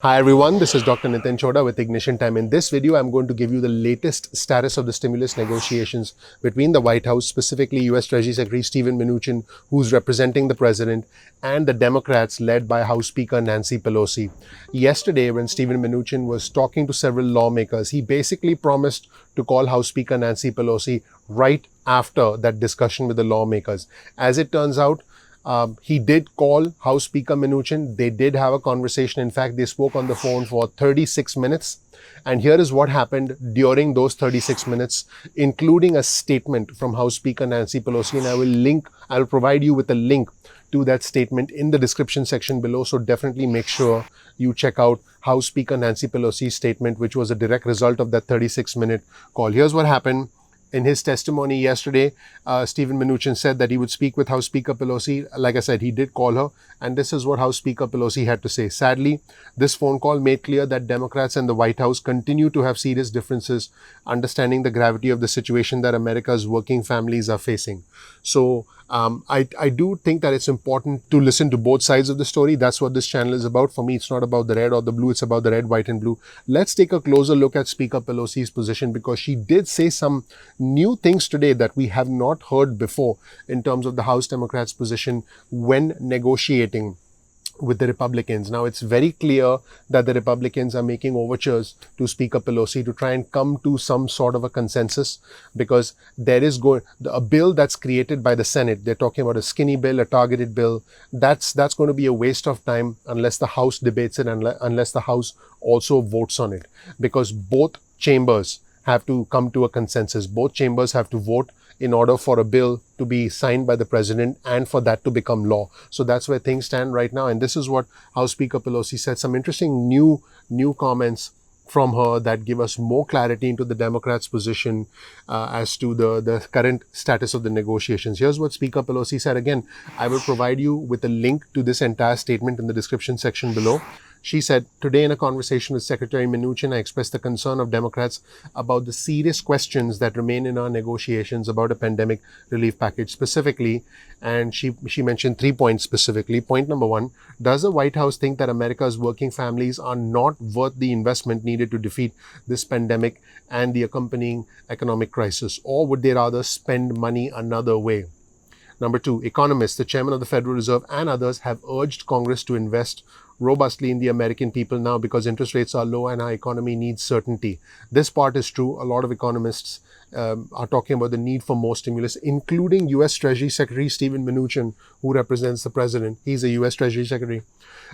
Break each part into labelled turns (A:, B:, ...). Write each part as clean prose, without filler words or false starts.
A: Hi everyone, this is Dr. Chhoda with Ignition Time. In this video, I'm going to give you the latest status of the stimulus negotiations between the White House, specifically US Treasury Secretary Steven Mnuchin, who's representing the president, and the Democrats led by House Speaker Nancy Pelosi. Yesterday, when Steven Mnuchin was talking to several lawmakers, he basically promised to call House Speaker Nancy Pelosi right after that discussion with the lawmakers. As it turns out, he did call House Speaker Mnuchin. They did have a conversation. In fact, they spoke on the phone for 36 minutes. And here is what happened during those 36 minutes, including a statement from House Speaker Nancy Pelosi. And I'll provide you with a link to that statement in the description section below. So definitely make sure you check out House Speaker Nancy Pelosi's statement, which was a direct result of that 36-minute call. Here's what happened. In his testimony yesterday, Steven Mnuchin said that he would speak with House Speaker Pelosi. Like I said, he did call her, and this is what House Speaker Pelosi had to say. Sadly, this phone call made clear that Democrats and the White House continue to have serious differences, understanding the gravity of the situation that America's working families are facing. So I do think that it's important to listen to both sides of the story. That's what this channel is about. For me, it's not about the red or the blue. It's about the red, white, and blue. Let's take a closer look at Speaker Pelosi's position, because she did say some new things today that we have not heard before in terms of the House Democrats' position when negotiating with the Republicans. Now, it's very clear that the Republicans are making overtures to Speaker Pelosi to try and come to some sort of a consensus, because there is a bill that's created by the Senate. They're talking about a skinny bill, a targeted bill. That's going to be a waste of time unless the House debates it, unless the House also votes on it, because both chambers have to come to a consensus. Both chambers have to vote in order for a bill to be signed by the president and for that to become law. So that's where things stand right now. And this is what House Speaker Pelosi said. Some interesting new comments from her that give us more clarity into the Democrats' position as to the current status of the negotiations. Here's what Speaker Pelosi said. Again, I will provide you with a link to this entire statement in the description section below. She said, today in a conversation with Secretary Mnuchin, I expressed the concern of Democrats about the serious questions that remain in our negotiations about a pandemic relief package specifically. And she mentioned 3 points specifically. Point number 1, does the White House think that America's working families are not worth the investment needed to defeat this pandemic and the accompanying economic crisis? Or would they rather spend money another way? Number 2, economists, the chairman of the Federal Reserve and others have urged Congress to invest robustly in the American people now because interest rates are low and our economy needs certainty. This part is true. A lot of economists are talking about the need for more stimulus, including US Treasury Secretary Steven Mnuchin, who represents the president. He's a US Treasury Secretary.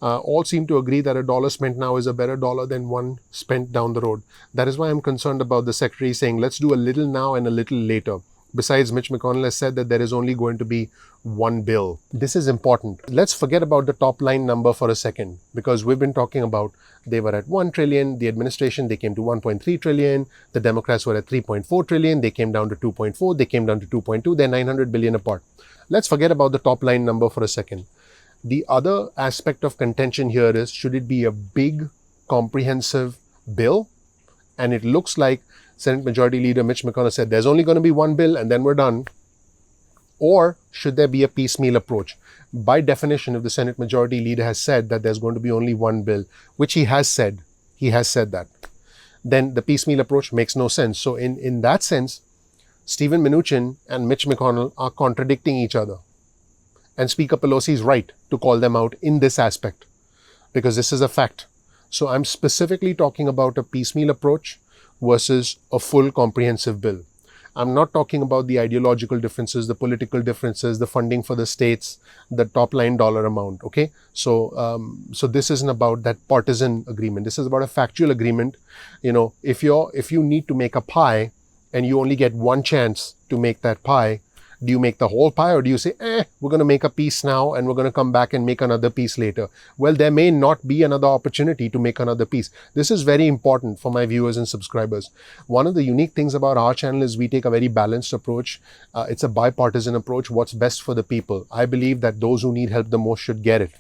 A: All seem to agree that a dollar spent now is a better dollar than one spent down the road. That is why I'm concerned about the secretary saying, let's do a little now and a little later. Besides, Mitch McConnell has said that there is only going to be one bill. This is important. Let's forget about the top line number for a second, because we've been talking about they were at 1 trillion, the administration, they came to 1.3 trillion, the Democrats were at 3.4 trillion, they came down to 2.4, they came down to 2.2, they're 900 billion apart. Let's forget about the top line number for a second. The other aspect of contention here is, should it be a big, comprehensive bill? And it looks like Senate Majority Leader Mitch McConnell said there's only going to be one bill and then we're done. Or should there be a piecemeal approach? By definition, if the Senate Majority Leader has said that there's going to be only one bill, which he has said that, then the piecemeal approach makes no sense. So in that sense, Steven Mnuchin and Mitch McConnell are contradicting each other. And Speaker Pelosi is right to call them out in this aspect, because this is a fact. So I'm specifically talking about a piecemeal approach versus a full comprehensive bill. I'm not talking about the ideological differences, the political differences, the funding for the states, the top line dollar amount. Okay, so this isn't about that partisan agreement. This is about a factual agreement. You know, if you need to make a pie and you only get one chance to make that pie, do you make the whole pie, or do you say, we're going to make a piece now and we're going to come back and make another piece later? Well, there may not be another opportunity to make another piece. This is very important for my viewers and subscribers. One of the unique things about our channel is we take a very balanced approach. It's a bipartisan approach. What's best for the people? I believe that those who need help the most should get it.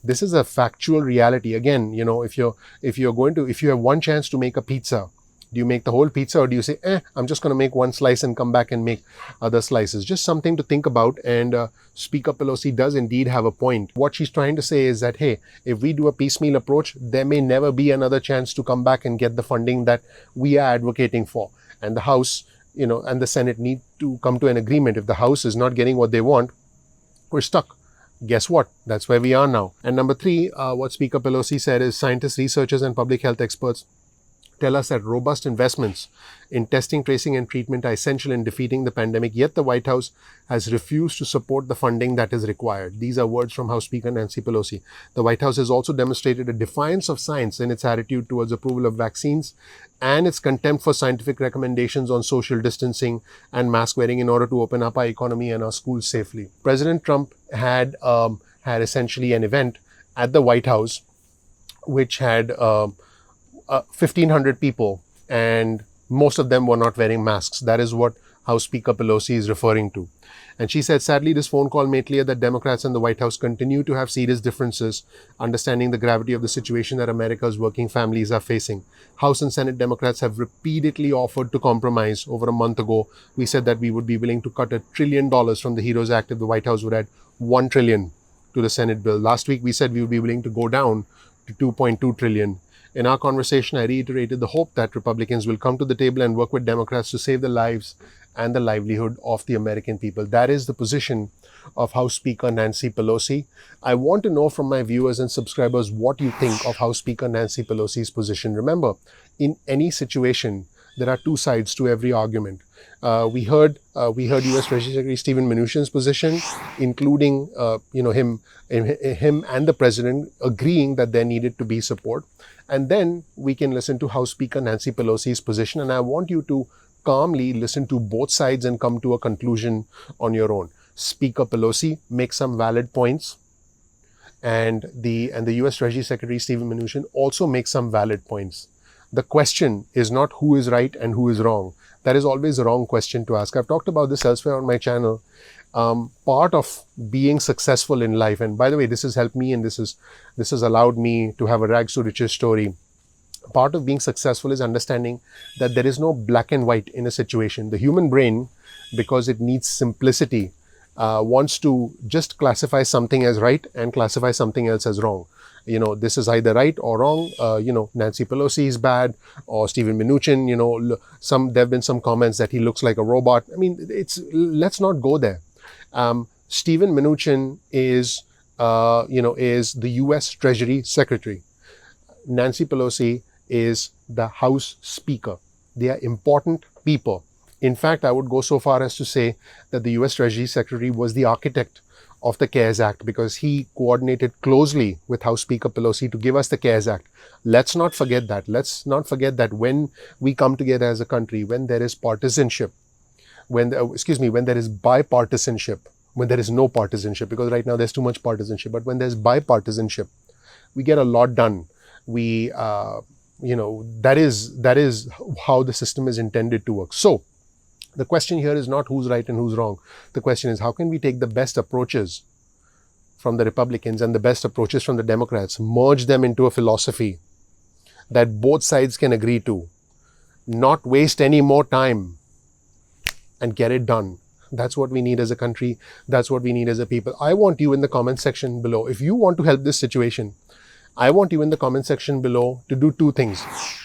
A: This is a factual reality. Again, you know, if you have one chance to make a pizza, Do you make the whole pizza, or do you say, I'm just going to make one slice and come back and make other slices? Just something to think about. And Speaker Pelosi does indeed have a point. What she's trying to say is that, hey, if we do a piecemeal approach, there may never be another chance to come back and get the funding that we are advocating for. And the House, and the Senate need to come to an agreement. If the House is not getting what they want, we're stuck. Guess what? That's where we are now. And number three, what Speaker Pelosi said is scientists, researchers, and public health experts tell us that robust investments in testing, tracing, and treatment are essential in defeating the pandemic, yet the White House has refused to support the funding that is required. These are words from House Speaker Nancy Pelosi. The White House has also demonstrated a defiance of science in its attitude towards approval of vaccines and its contempt for scientific recommendations on social distancing and mask wearing in order to open up our economy and our schools safely. President Trump had essentially an event at the White House which had 1,500 people, and most of them were not wearing masks. That is what House Speaker Pelosi is referring to. And she said, sadly, this phone call made clear that Democrats and the White House continue to have serious differences, understanding the gravity of the situation that America's working families are facing. House and Senate Democrats have repeatedly offered to compromise. Over a month ago, we said that we would be willing to cut $1 trillion from the HEROES Act if the White House would add $1 trillion to the Senate bill. Last week, we said we would be willing to go down to $2.2 trillion. In our conversation, I reiterated the hope that Republicans will come to the table and work with Democrats to save the lives and the livelihood of the American people. That is the position of House Speaker Nancy Pelosi. I want to know from my viewers and subscribers what you think of House Speaker Nancy Pelosi's position. Remember, in any situation, there are two sides to every argument. We heard U.S. Treasury Secretary Steven Mnuchin's position, including him and the president agreeing that there needed to be support. And then we can listen to House Speaker Nancy Pelosi's position. And I want you to calmly listen to both sides and come to a conclusion on your own. Speaker Pelosi makes some valid points, and the U.S. Treasury Secretary Steven Mnuchin also makes some valid points. The question is not who is right and who is wrong. That is always a wrong question to ask. I've talked about this elsewhere on my channel. Part of being successful in life, and by the way, this has helped me and this has allowed me to have a rags to riches story. Part of being successful is understanding that there is no black and white in a situation. The human brain, because it needs simplicity, wants to just classify something as right and classify something else as wrong. This is either right or wrong. Nancy Pelosi is bad, or Steven Mnuchin, there have been some comments that he looks like a robot. I mean, let's not go there. Steven Mnuchin is the U.S. Treasury Secretary. Nancy Pelosi is the House Speaker. They are important people. In fact, I would go so far as to say that the U.S. Treasury Secretary was the architect of the CARES Act, because he coordinated closely with House Speaker Pelosi to give us the CARES Act. Let's not forget that. Let's not forget that when we come together as a country, when there is partisanship, when there is bipartisanship, when there is no partisanship, because right now there's too much partisanship, but when there's bipartisanship, we get a lot done. That is how the system is intended to work. So, the question here is not who's right and who's wrong. The question is, how can we take the best approaches from the Republicans and the best approaches from the Democrats, merge them into a philosophy that both sides can agree to, not waste any more time, and get it done. That's what we need as a country. That's what we need as a people. I want you in the comment section below. If you want to help this situation, I want you in the comment section below to do two things.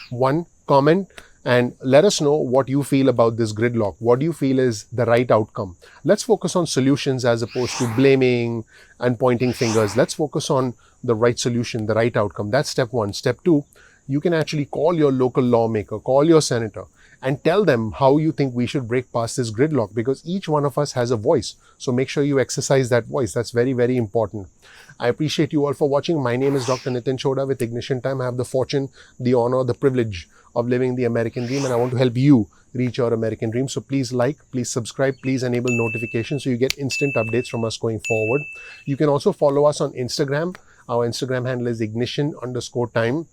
A: One, comment and let us know what you feel about this gridlock. What do you feel is the right outcome? Let's focus on solutions as opposed to blaming and pointing fingers. Let's focus on the right solution, the right outcome. That's step one. Step two, you can actually call your local lawmaker, call your senator, and tell them how you think we should break past this gridlock, because each one of us has a voice. So make sure you exercise that voice. That's very, very important. I appreciate you all for watching. My name is Dr. Chhoda with Ignition Time. I have the fortune, the honor, the privilege of living the American dream, and I want to help you reach your American dream. So please like, please subscribe, please enable notifications so you get instant updates from us going forward. You can also follow us on Instagram. Our Instagram handle is ignition_time.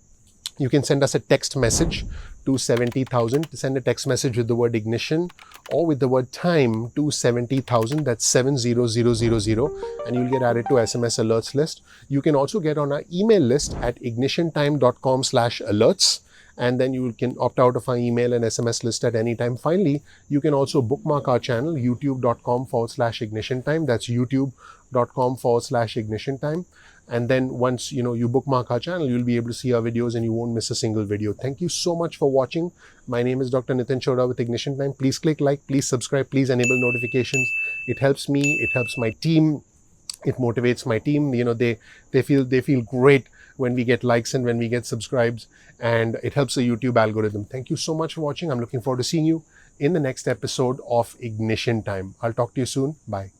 A: You can send us a text message to 70,000. Send a text message with the word ignition or with the word time to 70,000. That's 70000, and you'll get added to SMS alerts list. You can also get on our email list at ignitiontime.com/alerts. and then you can opt out of our email and SMS list at any time. Finally, you can also bookmark our channel, youtube.com/ignition time. That's youtube.com/ignition time. And then once you bookmark our channel, you'll be able to see our videos and you won't miss a single video. Thank you so much for watching. My name is Dr. Nitin Chhoda with Ignition Time. Please click like, please subscribe, please enable notifications. It helps me, it helps my team, it motivates my team. They feel great when we get likes and when we get subscribes, and it helps the YouTube algorithm. Thank you so much for watching. I'm looking forward to seeing you in the next episode of Ignition Time. I'll talk to you soon. Bye.